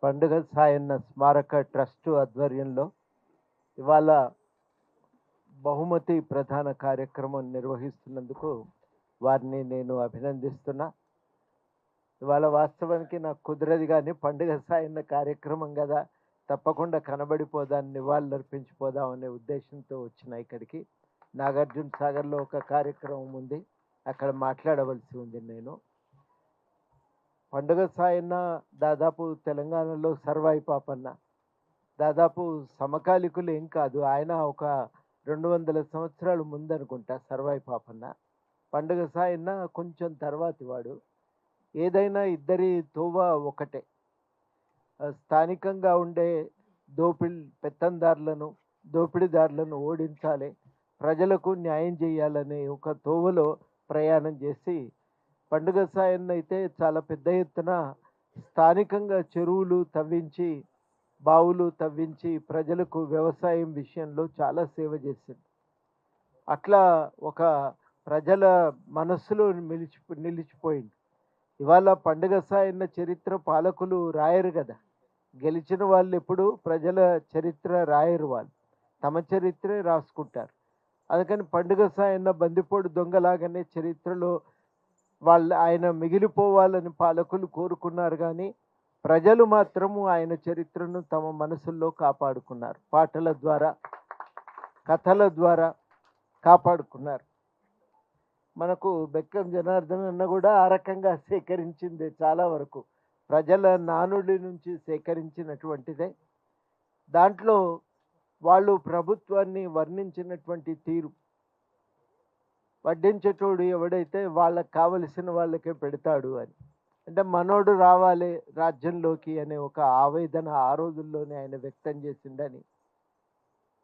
పండుగ సాయన్న స్మారక ట్రస్టు ఆధ్వర్యంలో ఇవాళ బహుమతి ప్రధాన కార్యక్రమం నిర్వహిస్తున్నందుకు వారిని నేను అభినందిస్తున్నా. ఇవాళ వాస్తవానికి నాకు కుదరదు గానీ పండుగ సాయన్న కార్యక్రమం గదా! తప్పకుండా కనబడిపోదాం, నివాళులర్పించిపోదాం అనే ఉద్దేశంతో వచ్చిన ఇక్కడికి. నాగార్జున సాగర్‌లో ఒక కార్యక్రమం ఉంది. అక్కడ మాట్లాడవలసి ఉంది నేను. పండుగ సాయన్న దాదాపు తెలంగాణలో సర్వాయి పాపన్న. దాదాపు సమకాలికులు ఏం కాదు. ఆయన ఒక 200 సంవత్సరాలు ముందనుకుంటా సర్వాయి పాపన్న. పండుగ సాయన్న కొంచెం తర్వాతి వాడు. ఏదైనా ఇద్దరి తోవ ఒకటే. స్థానికంగా ఉండే పెత్తందారులను, దోపిడీదారులను ఓడించాలి. ప్రజలకు న్యాయం చేయాలనే ఒక తోవలో ప్రయాణం చేసి పండుగ సాయన్న అయితే చాలా పెద్ద ఎత్తున స్థానికంగా చెరువులు తవ్వించి, బావులు తవ్వించి ప్రజలకు వ్యవసాయం విషయంలో చాలా సేవ చేసిండు. అట్లా ఒక ప్రజల మనస్సులో నిలిచిపోయిండు. ఇవాళ పండుగ సాయన్న చరిత్ర పాలకులు రాయరు గదా! గెలిచిన వాళ్ళెప్పుడు ప్రజల చరిత్ర రాయరు వాళ్ళు. తమ చరిత్రే రాసుకుంటారు. అందుకని పండుగ సాయన్న బందిపోటు దొంగలాగానే చరిత్రలో ఆయన మిగిలిపోవాలని పాలకులు కోరుకున్నారు గానీ, ప్రజలు మాత్రము ఆయన చరిత్రను తమ మనసుల్లో కాపాడుకున్నారు. పాటల ద్వారా, కథల ద్వారా కాపాడుకున్నారు. మనకు బెక్కం జనార్దన్ అన్న గూడా ఆ రకంగా సేకరించిందే చాలా వరకు. ప్రజల నానుడి నుంచి సేకరించినటువంటిదే. దాంట్లో వాళ్ళు ప్రభుత్వాన్ని వర్ణించినటువంటి తీరు, వడ్డించేటోడు ఎవడైతే వాళ్ళకి కావలసిన వాళ్ళకే పెడతాడు అని. అంటే మనోడు రావాలి రాజ్యంలోకి అనే ఒక ఆవేదన ఆ రోజుల్లోనే ఆయన వ్యక్తం చేసిండని,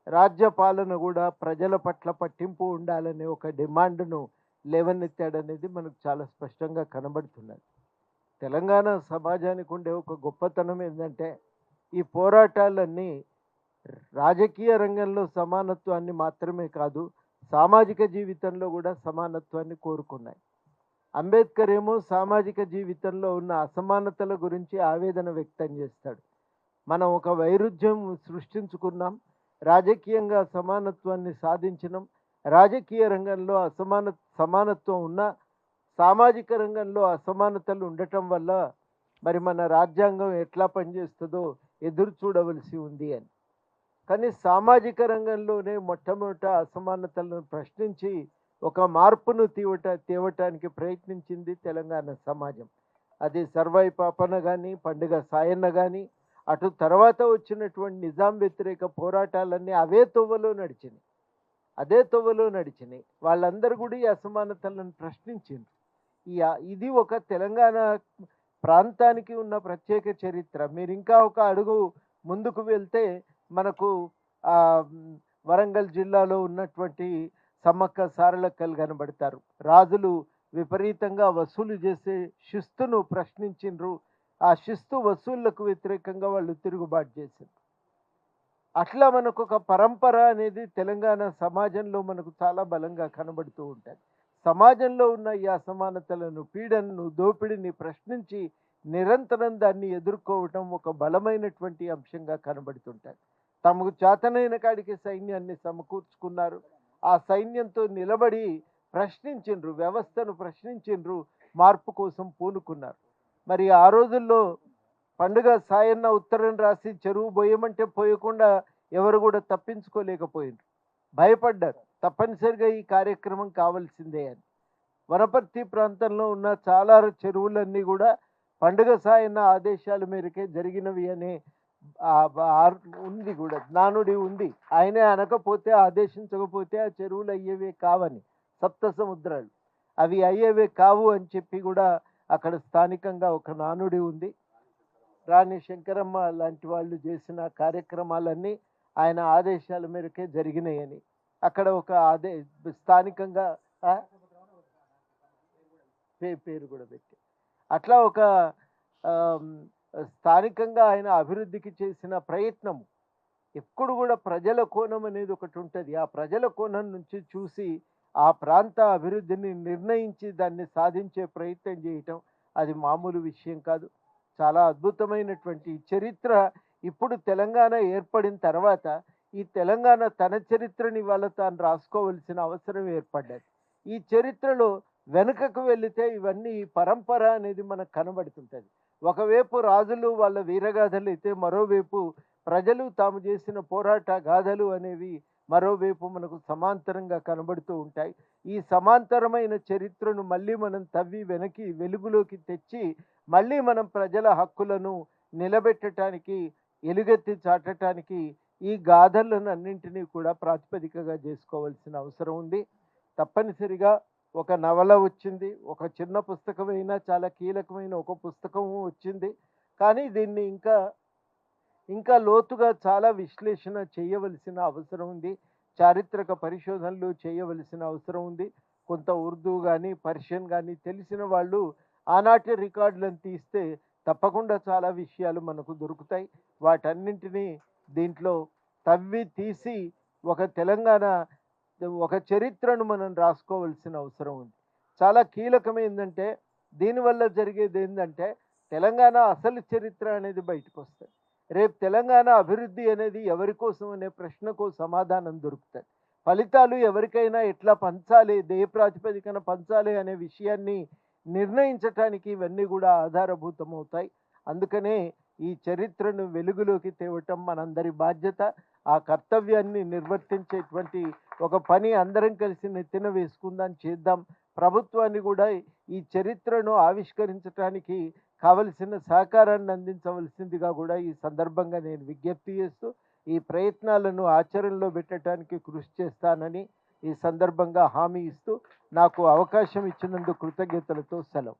రాజ్య పాలన కూడా ప్రజల పట్ల పట్టింపు ఉండాలనే ఒక డిమాండ్‌ను లేవనెత్తాడనేది మనకు చాలా స్పష్టంగా కనబడుతున్నది. తెలంగాణ సమాజానికి ఉండే ఒక గొప్పతనం ఏందంటే, ఈ పోరాటాలన్నీ రాజకీయ రంగంలో సమానత్వాన్ని మాత్రమే కాదు, సామాజిక జీవితంలో కూడా సమానత్వాన్ని కోరుకున్నాయి. అంబేద్కర్ ఏమో సామాజిక జీవితంలో ఉన్న అసమానతల గురించి ఆవేదన వ్యక్తం చేస్తాడు. మనం ఒక వైరుధ్యం సృష్టించుకున్నాం. రాజకీయంగా సమానత్వాన్ని సాధించినాం. రాజకీయ రంగంలో సమానత్వం ఉన్నా, సామాజిక రంగంలో అసమానతలు ఉండటం వల్ల మరి మన రాజ్యాంగం ఎట్లా పనిచేస్తుందో ఎదురు చూడవలసి ఉంది అని. కానీ సామాజిక రంగంలోనే మొట్టమొదట అసమానతలను ప్రశ్నించి ఒక మార్పును తేవటానికి ప్రయత్నించింది తెలంగాణ సమాజం. అది సర్వాయి పాపన్న గాని, పండుగ సాయన్న గాని, అటు తర్వాత వచ్చినటువంటి నిజాం వ్యతిరేక పోరాటాలన్నీ అదే తొవ్వలో నడిచినాయి. వాళ్ళందరూ కూడా ఈ అసమానతలను ప్రశ్నించిండ్రు. ఇది ఒక తెలంగాణ ప్రాంతానికి ఉన్న ప్రత్యేక చరిత్ర. మీరింకా ఒక అడుగు ముందుకు వెళ్తే మనకు వరంగల్ జిల్లాలో ఉన్నటువంటి సమ్మక్క సారలక్కలు కనబడతారు. రాజులు విపరీతంగా వసూలు చేసే శిస్తును ప్రశ్నించిండ్రు. ఆ శిస్తు వసూళ్లకు వ్యతిరేకంగా వాళ్ళు తిరుగుబాటు చేసిండ్రు. అట్లా మనకొక పరంపర అనేది తెలంగాణ సమాజంలో మనకు చాలా బలంగా కనబడుతూ ఉంటది. సమాజంలో ఉన్న ఈ అసమానతలను, పీడనను, దోపిడిని ప్రశ్నించి నిరంతరం దాన్ని ఎదుర్కోవటం ఒక బలమైనటువంటి అంశంగా కనబడుతుంటది. తమకు చేతనైన కాడికి సైన్యాన్ని సమకూర్చుకున్నారు. ఆ సైన్యంతో నిలబడి ప్రశ్నించిండ్రు, వ్యవస్థను ప్రశ్నించిండ్రు, మార్పు కోసం పూనుకున్నారు. మరి ఆ రోజుల్లో పండుగ సాయన్న ఉత్తరం రాసి చెరువు బొయ్యమంటే పోయకుండా ఎవరు కూడా తప్పించుకోలేకపోయిండ్రు. భయపడ్డారు. తప్పనిసరిగా ఈ కార్యక్రమం కావాల్సిందే అని. వనపర్తి ప్రాంతంలో ఉన్న చాలా చెరువులన్నీ కూడా పండుగ సాయన్న ఆదేశాల మేరకే జరిగినవి అనే ఉంది కూడా, నానుడి ఉంది. ఆయనే అనకపోతే, ఆదేశించకపోతే ఆ చెరువులు అయ్యేవే కావని. సప్త సముద్రాలు అవి అయ్యేవే కావు అని చెప్పి కూడా అక్కడ స్థానికంగా ఒక నానుడి ఉంది. రాణి శంకరమ్మ లాంటి వాళ్ళు చేసిన కార్యక్రమాలన్నీ ఆయన ఆదేశాల మేరకే జరిగినాయని అక్కడ ఒక స్థానికంగా పేరు కూడా పెట్టి అట్లా ఒక స్థానికంగా ఆయన అభివృద్ధికి చేసిన ప్రయత్నం ఎప్పుడు కూడా ప్రజల కోణం అనేది ఒకటి ఉంటుంది. ఆ ప్రజల కోణం నుంచి చూసి ఆ ప్రాంత అభివృద్ధిని నిర్ణయించి దాన్ని సాధించే ప్రయత్నం చేయటం అది మామూలు విషయం కాదు. చాలా అద్భుతమైనటువంటి చరిత్ర. ఇప్పుడు తెలంగాణ ఏర్పడిన తర్వాత ఈ తెలంగాణ తన చరిత్రని ఇవాళ తాను రాసుకోవాల్సిన అవసరం ఏర్పడ్డది. ఈ చరిత్రలో వెనుకకు వెళితే ఇవన్నీ ఈ పరంపర అనేది మనకు కనబడుతుంటది. ఒకవైపు రాజులు వాళ్ళ వీరగాథలైతే, మరోవైపు ప్రజలు తాము చేసిన పోరాట గాథలు అనేవి మరోవైపు మనకు సమాంతరంగా కనబడుతూ ఉంటాయి. ఈ సమాంతరమైన చరిత్రను మళ్ళీ మనం తవ్వి వెనక్కి వెలుగులోకి తెచ్చి, మళ్ళీ మనం ప్రజల హక్కులను నిలబెట్టటానికి, ఎలుగెత్తి చాటటానికి ఈ గాథలనన్నింటినీ కూడా ప్రాతిపదికగా చేసుకోవాల్సిన అవసరం ఉంది. తప్పనిసరిగా ఒక నవల వచ్చింది. ఒక చిన్న పుస్తకమైనా చాలా కీలకమైన ఒక పుస్తకము వచ్చింది. కానీ దీన్ని ఇంకా ఇంకా లోతుగా చాలా విశ్లేషణ చేయవలసిన అవసరం ఉంది. చారిత్రక పరిశోధనలు చేయవలసిన అవసరం ఉంది. కొంత ఉర్దూ గానీ, పర్షియన్ గానీ తెలిసిన వాళ్ళు ఆనాటి రికార్డులను తీస్తే తప్పకుండా చాలా విషయాలు మనకు దొరుకుతాయి. వాటన్నింటినీ దీంట్లో తవ్వి తీసి ఒక తెలంగాణ ఒక చరిత్రను మనం రాసుకోవాల్సిన అవసరం ఉంది. చాలా కీలకమైందంటే దీనివల్ల జరిగేదేందంటే తెలంగాణ అసలు చరిత్ర అనేది బయటకొస్తది. రేపు తెలంగాణ అభివృద్ధి అనేది ఎవరి కోసం అనే ప్రశ్నకు సమాధానం దొరుకుతది. ఫలితాలు ఎవరికైనా ఎట్లా పంచాలి, ఏ ప్రాతిపదికన పంచాలి అనే విషయాన్ని నిర్ణయించటానికి ఇవన్నీ గూడా ఆధారభూతమవుతాయి. అందుకనే ఈ చరిత్రను వెలుగులోకి తేవటం మనందరి బాధ్యత. ఆ కర్తవ్యాన్ని నిర్వర్తించేటువంటి ఒక పని అందరం కలిసి నెత్తిన వేసుకుందాం, చేద్దాం. ప్రభుత్వాన్ని గూడా ఈ చరిత్రను ఆవిష్కరించటానికి కావలసిన సహకారాన్ని అందించవలసిందిగా గూడా ఈ సందర్భంగా నేను విజ్ఞప్తి చేస్తూ, ఈ ప్రయత్నాలను ఆచరణలో పెట్టటానికి కృషి చేస్తానని ఈ సందర్భంగా హామీ ఇస్తూ, నాకు అవకాశం ఇచ్చినందుకు కృతజ్ఞతలతో సెలవు.